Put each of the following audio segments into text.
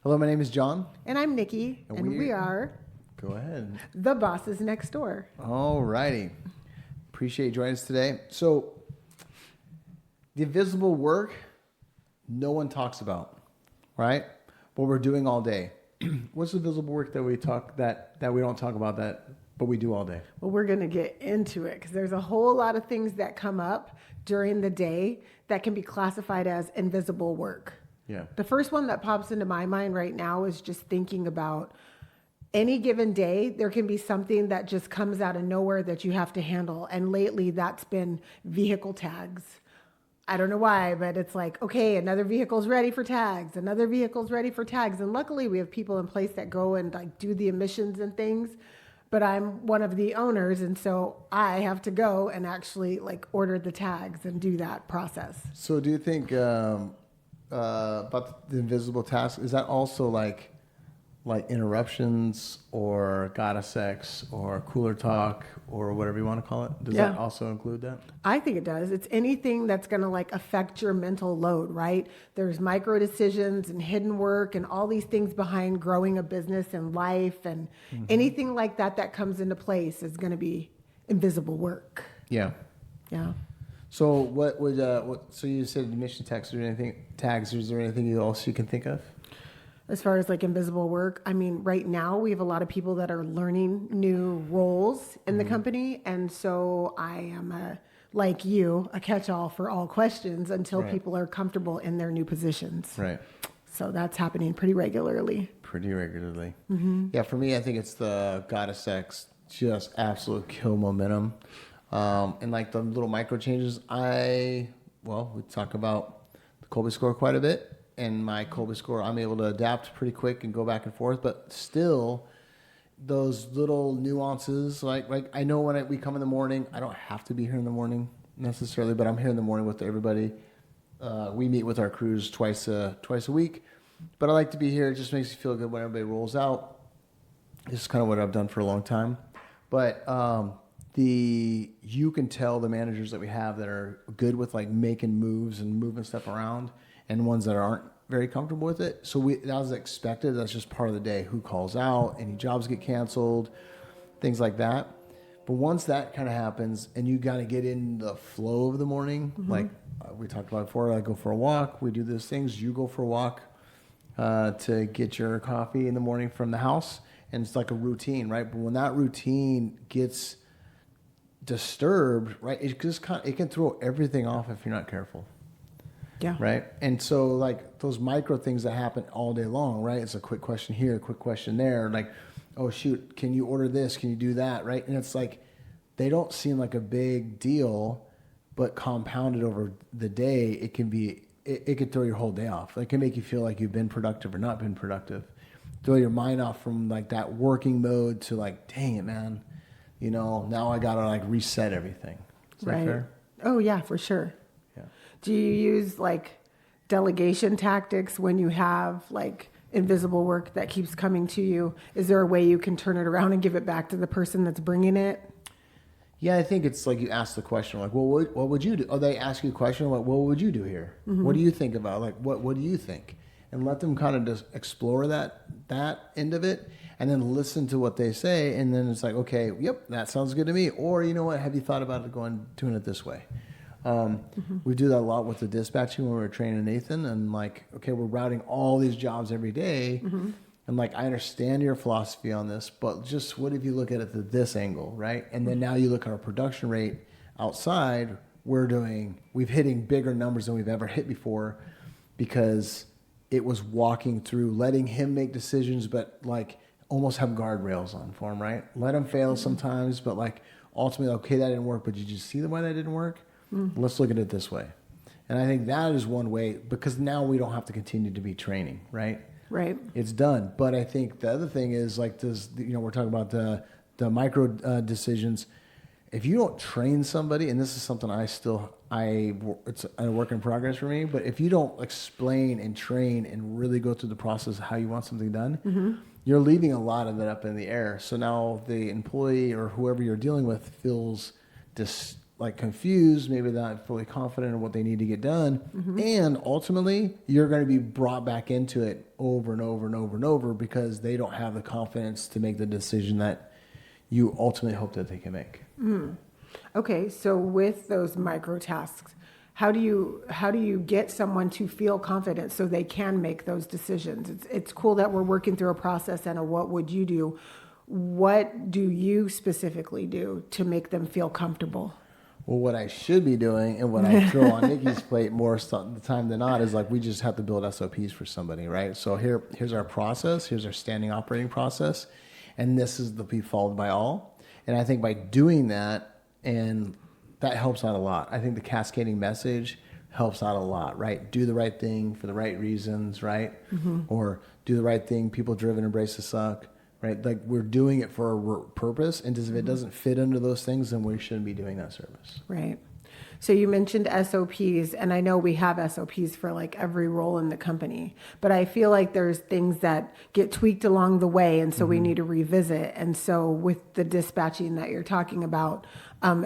Hello, my name is John. And I'm Nikki, and we are Go ahead. the bosses next door. All righty. Appreciate you joining us today. So, the invisible work no one talks about, right? What we're doing all day. What's the visible work that we don't talk about but we do all day? Well, we're going to get into it because there's a whole lot of things that come up during the day that can be classified as invisible work. Yeah. The first one that pops into my mind right now is just thinking about any given day, there can be something that just comes out of nowhere that you have to handle. And lately that's been vehicle tags. I don't know why, but it's like, okay, another vehicle's ready for tags. Another vehicle's ready for tags. And luckily we have people in place that go and like do the emissions and things. But I'm one of the owners. And so I have to go and actually like order the tags and do that process. So do you think about the invisible task, is that also like interruptions or gotta sex or cooler talk or whatever you want to call it? Does that also include that? I think it does. It's anything that's going to like affect your mental load, right? There's micro decisions and hidden work and all these things behind growing a business and life, and anything like that comes into place is going to be invisible work. Yeah. Yeah. So what would so you said emission tags or tags, is there anything else you can think of? As far as like invisible work, I mean, right now we have a lot of people that are learning new roles in the company. And so I am like you, a catch-all for all questions until people are comfortable in their new positions. Right. So that's happening pretty regularly. Mm-hmm. Yeah, for me, I think it's the gotta sex, just absolute kill momentum. And like the little micro changes, we talk about the Colby score quite a bit. And my Colby score, I'm able to adapt pretty quick and go back and forth. But still, those little nuances, like I know when we come in the morning, I don't have to be here in the morning necessarily, but I'm here in the morning with everybody. We meet with our crews twice a week. But I like to be here. It just makes me feel good when everybody rolls out. This is kind of what I've done for a long time. But you can tell the managers that we have that are good with like making moves and moving stuff around, and ones that aren't very comfortable with it. So that was expected. That's just part of the day. Who calls out? Any jobs get canceled? Things like that. But once that kind of happens and you got to get in the flow of the morning, like we talked about before, I go for a walk. We do those things. You go for a walk to get your coffee in the morning from the house. And it's like a routine, right? But when that routine gets disturbed, right, it can throw everything off if you're not careful. Yeah. Right. And so like those micro things that happen all day long, right? It's a quick question here, a quick question there. Like, oh shoot, can you order this? Can you do that? Right. And it's like, they don't seem like a big deal, but compounded over the day, it could throw your whole day off. It can make you feel like you've been productive or not been productive. Throw your mind off from like that working mode to like, dang it, man. Now I got to like reset everything. Is that fair? Oh yeah, for sure. Do you use like delegation tactics when you have like invisible work that keeps coming to you? Is there a way you can turn it around and give it back to the person that's bringing it? Yeah, I think it's like you ask the question, like, well, what would you do? Or they ask you a question, like, what would you do here? Mm-hmm. What do you think about? Like, what do you think? And let them kind of just explore that end of it, and then listen to what they say. And then it's like, okay, yep, that sounds good to me. Or, you know what, have you thought about doing it this way? We do that a lot with the dispatching when we were training Nathan, and like, okay, we're routing all these jobs every day. And like, I understand your philosophy on this, but just what if you look at it at this angle, right? And then now you look at our production rate outside, we've hitting bigger numbers than we've ever hit before, because it was walking through, letting him make decisions, but like almost have guardrails on for him, right? Let him fail sometimes, but like ultimately, okay, that didn't work, but did you see the way that didn't work? Let's look at it this way. And I think that is one way, because now we don't have to continue to be training, right? Right. It's done. But I think the other thing is like this, we're talking about the micro decisions. If you don't train somebody, and this is something it's a work in progress for me, but if you don't explain and train and really go through the process of how you want something done, you're leaving a lot of it up in the air. So now the employee or whoever you're dealing with feels like confused, maybe not fully confident in what they need to get done. And ultimately, you're going to be brought back into it over and over and over and over because they don't have the confidence to make the decision that you ultimately hope that they can make. Okay, so with those micro tasks, how do you get someone to feel confident so they can make those decisions? It's cool that we're working through a process and a what would you do. What do you specifically do to make them feel comfortable? Well, what I should be doing and what I throw on Nikki's plate more the time than not is like we just have to build SOPs for somebody, right? So here's our process. Here's our standing operating process. And this is to be followed by all. And I think by doing that, and that helps out a lot. I think the cascading message helps out a lot, right? Do the right thing for the right reasons, right? Or do the right thing, people driven, embrace the suck, right? Like we're doing it for a purpose. And if it doesn't fit under those things, then we shouldn't be doing that service. Right. So you mentioned SOPs, and I know we have SOPs for like every role in the company, but I feel like there's things that get tweaked along the way, and so we need to revisit. And so with the dispatching that you're talking about,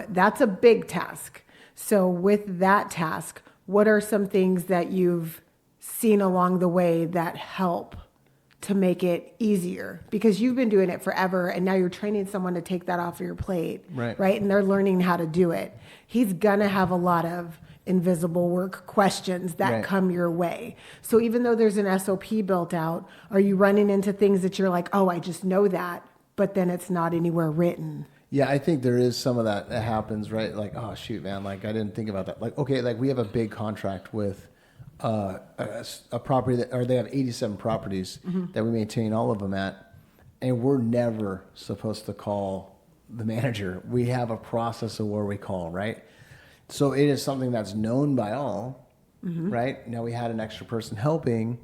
that's a big task. So with that task, what are some things that you've seen along the way that help to make it easier? Because you've been doing it forever, and now you're training someone to take that off of your plate, right? And they're learning how to do it. He's gonna have a lot of invisible work questions that come your way. So even though there's an SOP built out, are you running into things that you're like, oh, I just know that, but then it's not anywhere written? Yeah, I think there is some of that happens, right? Like, oh shoot, man, like I didn't think about that. Like, okay, like we have a big contract with a property that, or they have 87 properties that we maintain all of them at, and we're never supposed to call the manager. We have a process of where we call, right? So it is something that's known by all, right? Now we had an extra person helping.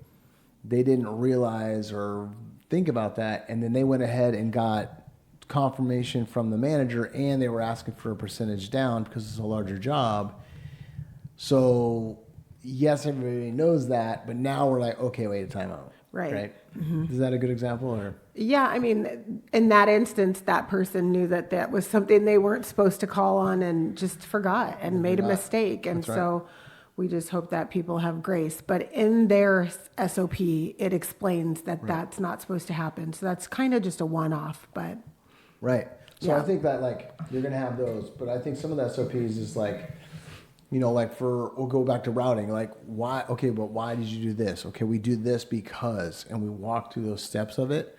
They didn't realize or think about that, and then they went ahead and got confirmation from the manager, and they were asking for a percentage down because it's a larger job. So yes, everybody knows that, but now we're like, okay, wait, a timeout. Right. Is that a good example? Or? Yeah, I mean, in that instance, that person knew that that was something they weren't supposed to call on and just forgot and made a mistake. And so we just hope that people have grace. But in their SOP, it explains that that's not supposed to happen. So that's kind of just a one-off, but... Right. So I think that like you're going to have those, but I think some of the SOPs is like, you know, like we'll go back to routing, like why, okay, but why did you do this? Okay, we do this because, and we walk through those steps of it.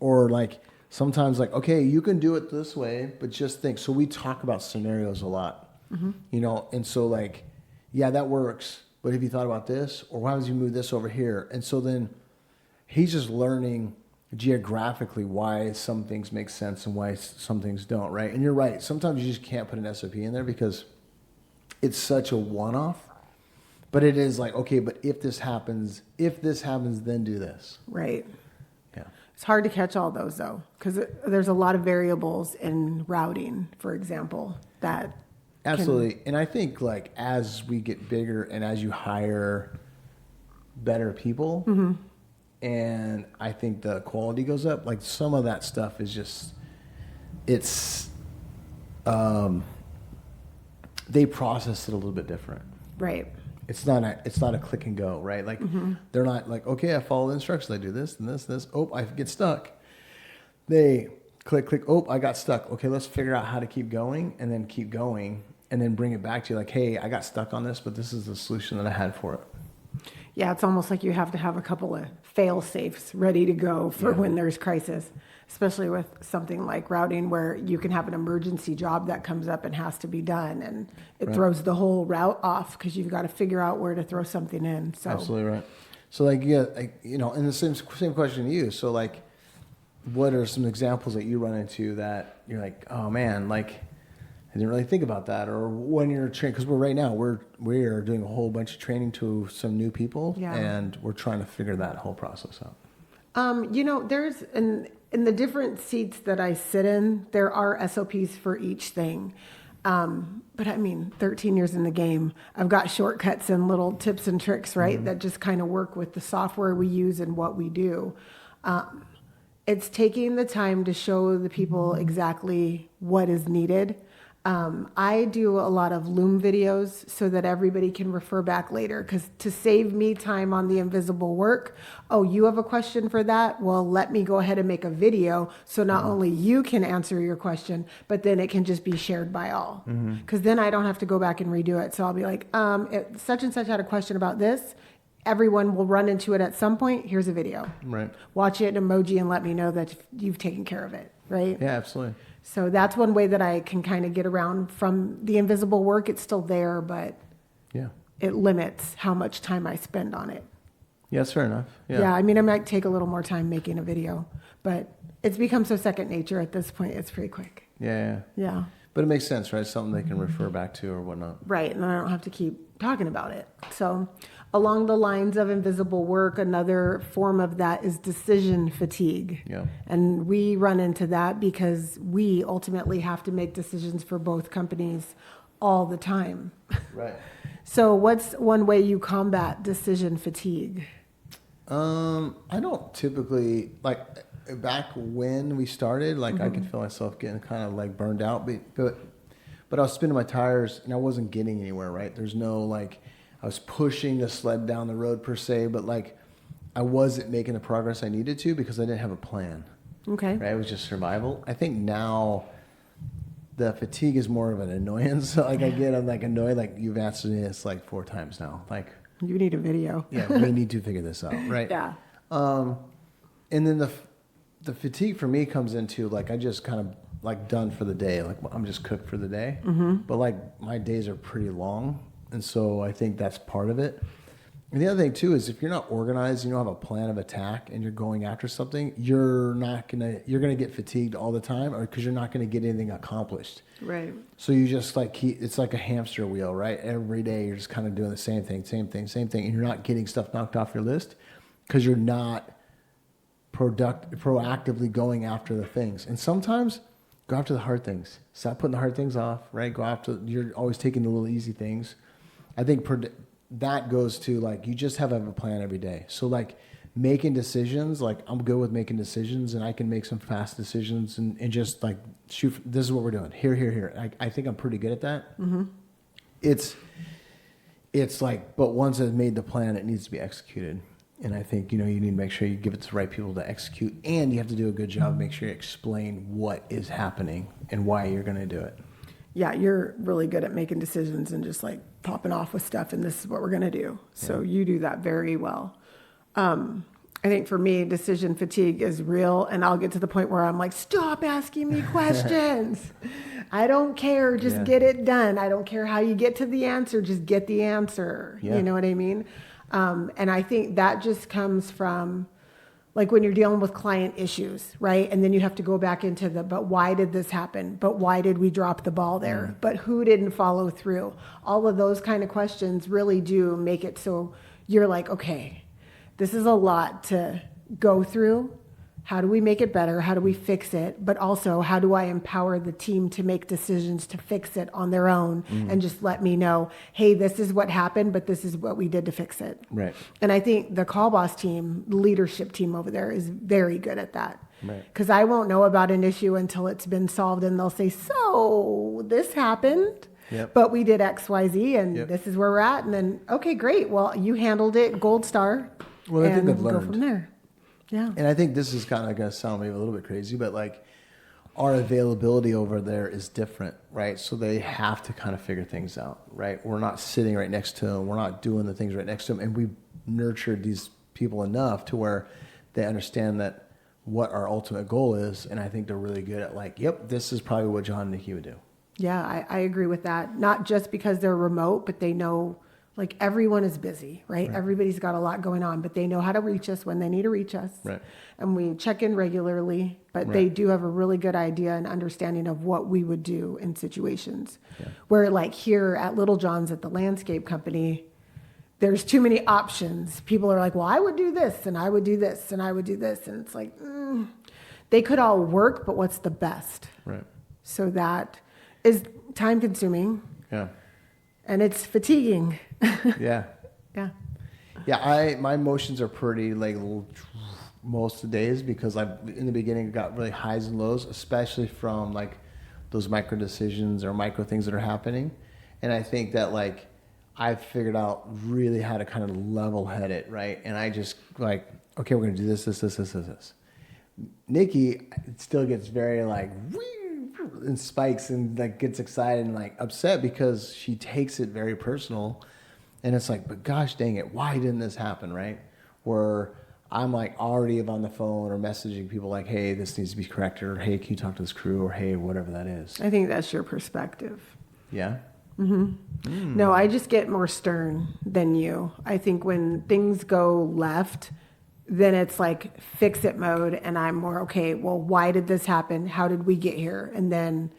Or like sometimes like, okay, you can do it this way, but just think. So we talk about scenarios a lot, you know, and so like, yeah, that works. But have you thought about this? Or why would you move this over here? And so then he's just learning geographically why some things make sense and why some things don't, right? And you're right. Sometimes you just can't put an SOP in there because it's such a one-off. But it is like, okay, but if this happens, then do this. Right. Yeah. It's hard to catch all those, though, because there's a lot of variables in routing, for example, that... Absolutely. And I think, like, as we get bigger and as you hire better people, and I think the quality goes up, like, some of that stuff is just... It's... they process it a little bit different. Right. It's not a click and go, right? Like they're not like, okay, I follow the instructions, I do this and this, this. Oh, I get stuck. They click. Oh, I got stuck. Okay, let's figure out how to keep going, and then keep going, and then bring it back to you. Like, hey, I got stuck on this, but this is the solution that I had for it. Yeah, it's almost like you have to have a couple of fail safes ready to go for when there's crisis, especially with something like routing where you can have an emergency job that comes up and has to be done, and it throws the whole route off because you've got to figure out where to throw something in. So absolutely right. So like, yeah, like, you know, and the same question to you. So like, what are some examples that you run into that you're like, oh man, like I didn't really think about that? Or when you're training, because we are doing a whole bunch of training to some new people, and we're trying to figure that whole process out. You know, there's in the different seats that I sit in, there are SOPs for each thing. But I mean, 13 years in the game, I've got shortcuts and little tips and tricks, right? That just kind of work with the software we use and what we do. It's taking the time to show the people exactly what is needed. I do a lot of Loom videos so that everybody can refer back later, because to save me time on the invisible work, oh, you have a question for that? Well, let me go ahead and make a video so not only you can answer your question, but then it can just be shared by all. Because then I don't have to go back and redo it. So I'll be like, such and such had a question about this. Everyone will run into it at some point. Here's a video. Right. Watch it in emoji and let me know that you've taken care of it. Right? Yeah, absolutely. So that's one way that I can kind of get around from the invisible work. It's still there, but it limits how much time I spend on it. Yeah, that's fair enough. Yeah, I mean, I might take a little more time making a video, but it's become so second nature at this point. It's pretty quick. Yeah. But it makes sense, right? Something they can refer back to or whatnot. Right, and I don't have to keep talking about it. So along the lines of invisible work, another form of that is decision fatigue. Yeah. And we run into that because we ultimately have to make decisions for both companies all the time. Right. So what's one way you combat decision fatigue? I don't typically, like, back when we started, like, I could feel myself getting kind of like burned out, but I was spinning my tires and I wasn't getting anywhere, right? There's no, like, I was pushing the sled down the road per se, but like I wasn't making the progress I needed to because I didn't have a plan. Okay. Right? It was just survival. I think now the fatigue is more of an annoyance. Like I'm like annoyed, like you've answered this like 4 times now. Like you need a video. Yeah, we need to figure this out, right? Yeah. And then the fatigue for me comes into like I just kind of like done for the day. Like I'm just cooked for the day. But like my days are pretty long. And so I think that's part of it. And the other thing too is if you're not organized, you don't have a plan of attack, and you're going after something, you're gonna get fatigued all the time, or because you're not gonna get anything accomplished. Right. So you just like it's like a hamster wheel, right? Every day you're just kind of doing the same thing, and you're not getting stuff knocked off your list because you're not proactively going after the things. And sometimes go after the hard things. Stop putting the hard things off, right? Go after. You're always taking the little easy things. I think that goes to like you just have a plan every day. So like making decisions, like I'm good with making decisions, and I can make some fast decisions and just like shoot. This is what we're doing. Here. I think I'm pretty good at that. It's like, but once I've made the plan, it needs to be executed. And I think, you need to make sure you give it to the right people to execute, and you have to do a good job, make sure you explain what is happening and why you're going to do it. Yeah, you're really good at making decisions and just like popping off with stuff, and this is what we're going to do. So you do that very well. I think for me, decision fatigue is real, and I'll get to the point where I'm like, stop asking me questions. I don't care. Just get it done. I don't care how you get to the answer. Just get the answer. Yeah. You know what I mean? And I think that just comes from like when you're dealing with client issues, right? And then you have to go back into but why did this happen? But why did we drop the ball there? But who didn't follow through? All of those kind of questions really do make it so you're like, okay, this is a lot to go through. How do we make it better? How do we fix it? But also, how do I empower the team to make decisions to fix it on their own and just let me know, hey, this is what happened, but this is what we did to fix it. Right. And I think the CallBoss team, the leadership team over there, is very good at that. Right. Because I won't know about an issue until it's been solved, and they'll say, so this happened. Yep. But we did X, Y, Z, and this is where we're at. And then, okay, great. Well, you handled it, gold star. Well, I think they've learned. Go from there. Yeah. And I think this is kind of going to sound maybe a little bit crazy, but like our availability over there is different, right? So they have to kind of figure things out, right? We're not sitting right next to them. We're not doing the things right next to them. And we've nurtured these people enough to where they understand that what our ultimate goal is. And I think they're really good at like, yep, this is probably what John and Nikki would do. Yeah, I agree with that. Not just because they're remote, but they know like everyone is busy, right? Everybody's got a lot going on, but they know how to reach us when they need to reach us. Right. And we check in regularly, but they do have a really good idea and understanding of what we would do in situations. Yeah. Where like here at Little John's at the landscape company, there's too many options. People are like, well, I would do this and I would do this and I would do this. And it's like, they could all work, but what's the best? Right. So that is time consuming. Yeah. And it's fatiguing. Yeah. Yeah. Yeah. My emotions are pretty like most of the days because in the beginning got really highs and lows, especially from like those micro decisions or micro things that are happening. And I think that like I've figured out really how to kind of level head it, right? And I just like, okay, we're going to do this. Nikki still gets very like and spikes and like gets excited and like upset because she takes it very personal. And it's like, but gosh dang it, why didn't this happen, right? Where I'm like already on the phone or messaging people like, hey, this needs to be corrected, or hey, can you talk to this crew, or hey, whatever that is. I think that's your perspective. Yeah? No, I just get more stern than you. I think when things go left, then it's like fix it mode, and I'm more, okay, well, why did this happen? How did we get here? And then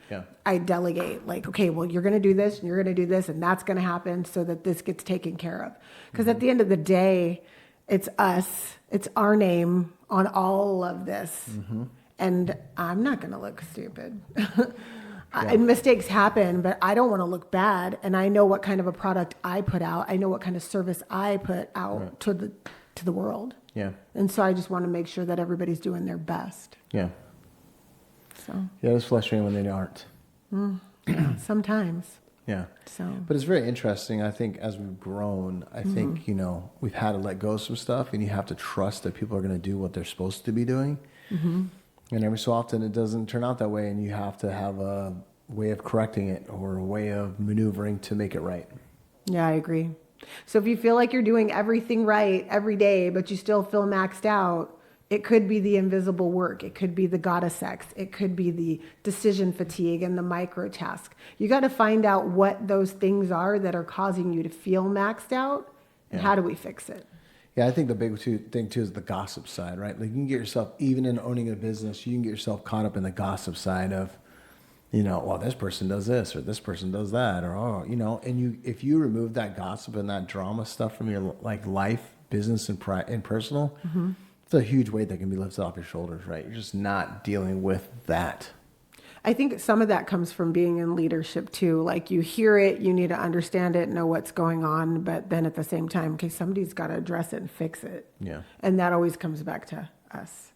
I delegate, like, okay, well, you're going to do this, and you're going to do this, and that's going to happen so that this gets taken care of. Because at the end of the day, it's us. It's our name on all of this. And I'm not going to look stupid. And mistakes happen, but I don't want to look bad. And I know what kind of a product I put out. I know what kind of service I put out to the world. Yeah. And so I just want to make sure that everybody's doing their best. Yeah. So. Yeah, it's frustrating when they aren't. Sometimes. Yeah. So. But it's very interesting. I think as we've grown, I think, you know, we've had to let go of some stuff, and you have to trust that people are going to do what they're supposed to be doing. And every so often it doesn't turn out that way, and you have to have a way of correcting it or a way of maneuvering to make it right. Yeah, I agree. So if you feel like you're doing everything right every day, but you still feel maxed out, it could be the invisible work. It could be the gotta sex. It could be the decision fatigue and the micro task. You got to find out what those things are that are causing you to feel maxed out, and how do we fix it? Yeah, I think the big thing too is the gossip side, right? Like you can get yourself, even in owning a business, you can get yourself caught up in the gossip side of, you know, well, this person does this or this person does that, or, oh, you know, and if you remove that gossip and that drama stuff from your like life, business and personal, it's a huge weight that can be lifted off your shoulders, right? You're just not dealing with that. I think some of that comes from being in leadership too. Like you hear it, you need to understand it, know what's going on, but then at the same time, okay, somebody's got to address it and fix it. Yeah. And that always comes back to us.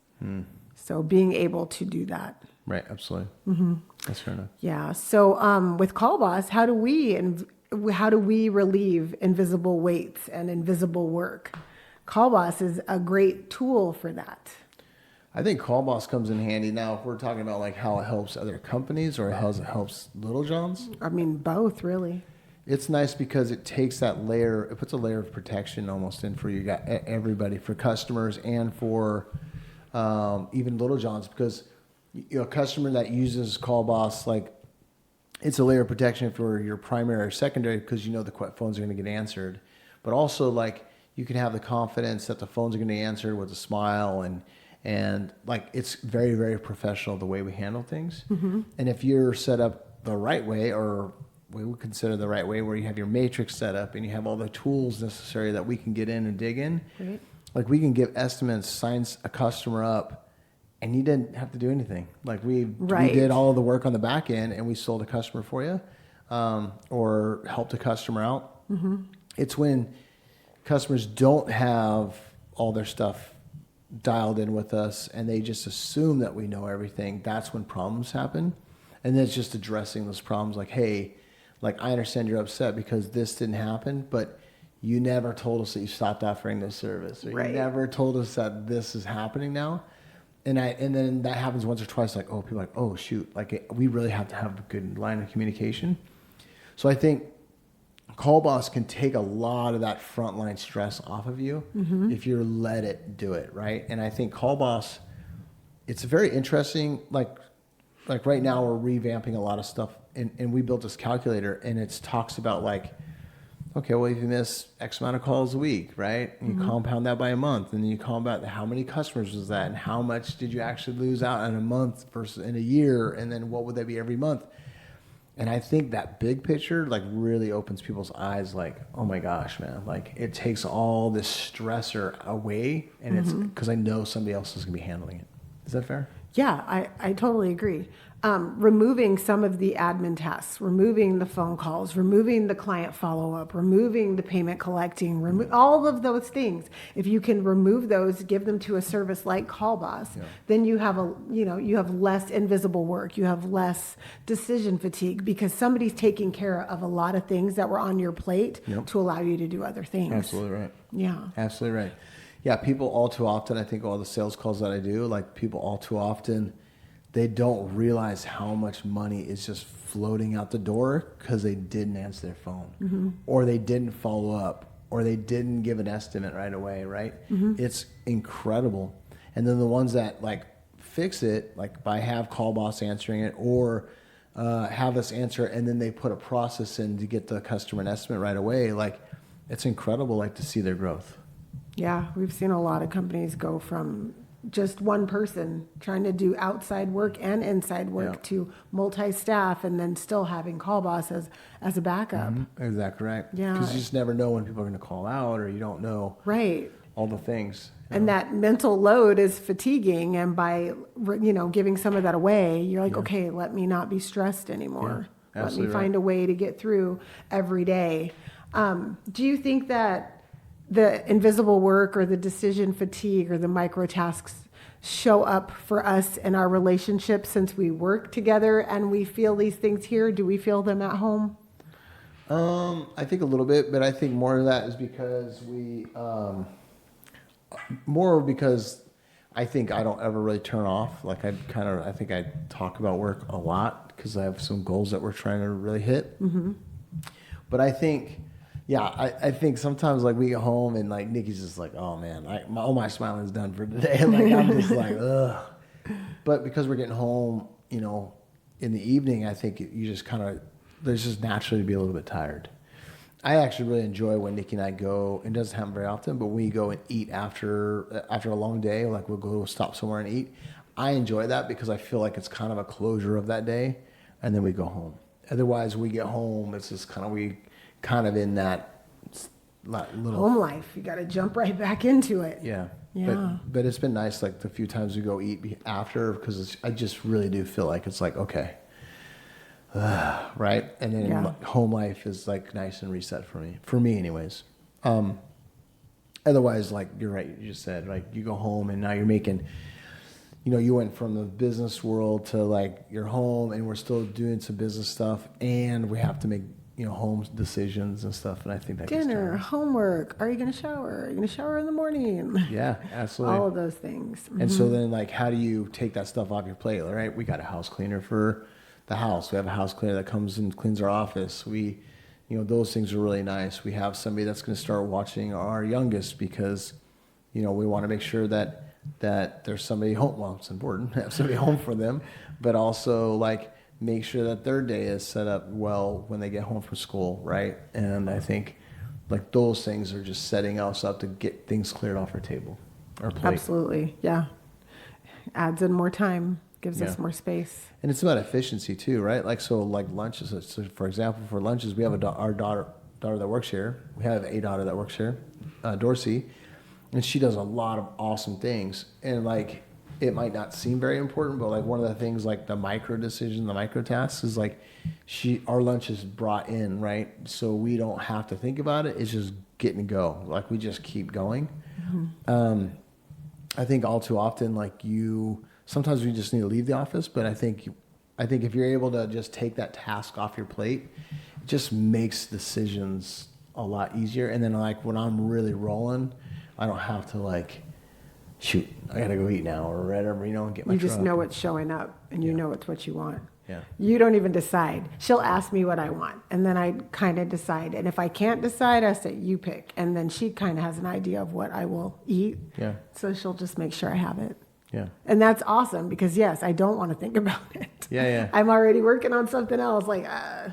So being able to do that. Right, absolutely. That's fair enough. Yeah. So with CallBoss, how do we relieve invisible weights and invisible work? CallBoss is a great tool for that. I think CallBoss comes in handy now if we're talking about like how it helps other companies or how it helps Little Johns. I mean, both really. It's nice because it takes that layer, it puts a layer of protection almost in for you got everybody, for customers and for even Little Johns, because you know, a customer that uses CallBoss, like it's a layer of protection for your primary or secondary because you know the phones are going to get answered, but also like you can have the confidence that the phones are going to be answered with a smile, and like it's very, very professional the way we handle things. And if you're set up the right way, or we would consider the right way, where you have your matrix set up and you have all the tools necessary that we can get in and dig in, like we can give estimates, sign a customer up, and you didn't have to do anything. Like we did all of the work on the back end, and we sold a customer for you, or helped a customer out. It's when customers don't have all their stuff dialed in with us and they just assume that we know everything. That's when problems happen. And then it's just addressing those problems like, hey, like I understand you're upset because this didn't happen, but you never told us that you stopped offering this service, or you never told us that this is happening now. And then that happens once or twice, like, oh, people are like, oh shoot, like we really have to have a good line of communication. So I think CallBoss can take a lot of that frontline stress off of you if you let it do it, right? And I think CallBoss, it's very interesting. Like right now we're revamping a lot of stuff, and we built this calculator, and it talks about like, okay, well, if you miss X amount of calls a week, right? And you compound that by a month, and then you compound how many customers was that, and how much did you actually lose out in a month versus in a year, and then what would that be every month? And I think that big picture like really opens people's eyes, like, oh my gosh, man, like it takes all this stressor away, and it's because I know somebody else is going to be handling it. Is that fair? Yeah, I totally agree. removing some of the admin tasks, removing the phone calls, removing the client follow-up, removing the payment collecting, all of those things. If you can remove those, give them to a service like CallBoss, then you have you have less invisible work, you have less decision fatigue, because somebody's taking care of a lot of things that were on your plate to allow you to do other things. Absolutely right. Yeah. Absolutely right. Yeah, people all too often, I think all the sales calls that I do, like people all too often, they don't realize how much money is just floating out the door because they didn't answer their phone, or they didn't follow up, or they didn't give an estimate right away, right? It's incredible. And then the ones that like fix it, like by have CallBoss answering it, or have us answer it, and then they put a process in to get the customer an estimate right away. Like, it's incredible, like, to see their growth. Yeah, we've seen a lot of companies go from just one person trying to do outside work and inside work to multi-staff, and then still having CallBoss as a backup. Exactly right. Yeah. Because you just never know when people are going to call out, or you don't know all the things. And that mental load is fatiguing, and by giving some of that away, you're like, okay, let me not be stressed anymore. Let me find a way to get through every day. Do you think that the invisible work or the decision fatigue or the micro tasks show up for us in our relationship since we work together and we feel these things here? Do we feel them at home? I think a little bit, but I think more of that is because because I think I don't ever really turn off. Like, I think I talk about work a lot because I have some goals that we're trying to really hit. But I think, I think sometimes, like, we get home and, like, Nikki's just like, oh man, all my smiling's done for today. Like, I'm just like, ugh. But because we're getting home, in the evening, I think you just there's just naturally to be a little bit tired. I actually really enjoy when Nikki and I go, it doesn't happen very often, but we go and eat after a long day, like we'll go stop somewhere and eat. I enjoy that because I feel like it's kind of a closure of that day, and then we go home. Otherwise, we get home, it's just we in that little home life. You got to jump right back into it. Yeah. Yeah. But it's been nice, like the few times we go eat after, because I just really do feel like it's like, okay. Right? And then home life is like nice and reset for me anyways. Otherwise, like you're right, you just said, like you go home and now you're making, you went from the business world to like your home, and we're still doing some business stuff, and we have to make, home decisions and stuff. And I think that dinner, homework, are you going to shower? Are you going to shower in the morning? Yeah, absolutely. All of those things. And so then, like, how do you take that stuff off your plate? All right, we got a house cleaner for the house. We have a house cleaner that comes and cleans our office. We, those things are really nice. We have somebody that's going to start watching our youngest because, we want to make sure that there's somebody home. Well, it's important to have somebody home for them, but also like make sure that their day is set up well when they get home from school, right? And I think like those things are just setting us up to get things cleared off our table, our plate. Absolutely, yeah. Adds in more time. Gives us more space. And it's about efficiency too, right? Like, so like lunches. So for example, for lunches, we have our daughter that works here. We have a daughter that works here, Dorsey, and she does a lot of awesome things. And like, it might not seem very important, but like one of the things, like the micro decision, the micro tasks is like our lunch is brought in, right? So we don't have to think about it. It's just get and go. Like we just keep going. I think all too often, like sometimes we just need to leave the office, but I think if you're able to just take that task off your plate, it just makes decisions a lot easier. And then like when I'm really rolling, I don't have to like, shoot, I gotta go eat now or whatever, and get my You truck. just know it's showing up, and you know it's what you want. Yeah. You don't even decide. She'll ask me what I want, and then I kind of decide. And if I can't decide, I say, you pick. And then she kind of has an idea of what I will eat. Yeah. So she'll just make sure I have it. Yeah. And that's awesome because, yes, I don't want to think about it. Yeah. I'm already working on something else. Like,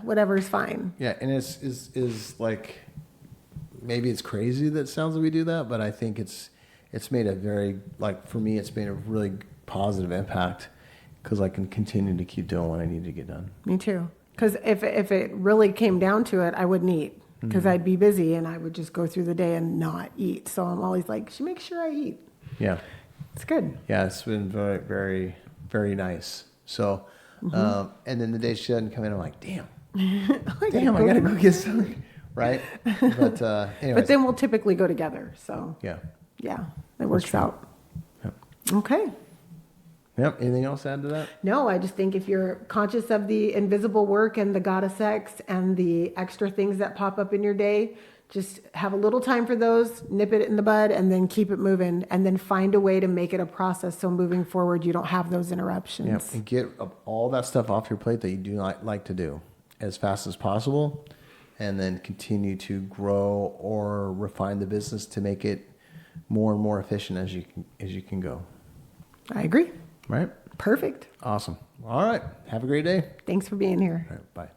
whatever's fine. Yeah, and it's like, maybe it's crazy that sounds like we do that, but I think it's made a very, like, for me, it's made a really positive impact because I can continue to keep doing what I need to get done. Me too. Because if it really came down to it, I wouldn't eat because I'd be busy and I would just go through the day and not eat. So I'm always like, she makes sure I eat. Yeah. It's good. Yeah, it's been very, very, very nice. So And then the day she doesn't come in, I'm like, damn, I gotta go get something, right? But anyways. But then we'll typically go together. So Yeah, it works out. Yep. Okay. Yep. Anything else to add to that? No, I just think if you're conscious of the invisible work and the goddess X and the extra things that pop up in your day, just have a little time for those, nip it in the bud, and then keep it moving, and then find a way to make it a process so moving forward you don't have those interruptions. Yep. And get all that stuff off your plate that you do not like to do as fast as possible, and then continue to grow or refine the business to make it more and more efficient as you can go. I agree. Right? Perfect. Awesome. All right. Have a great day. Thanks for being here. All right. Bye.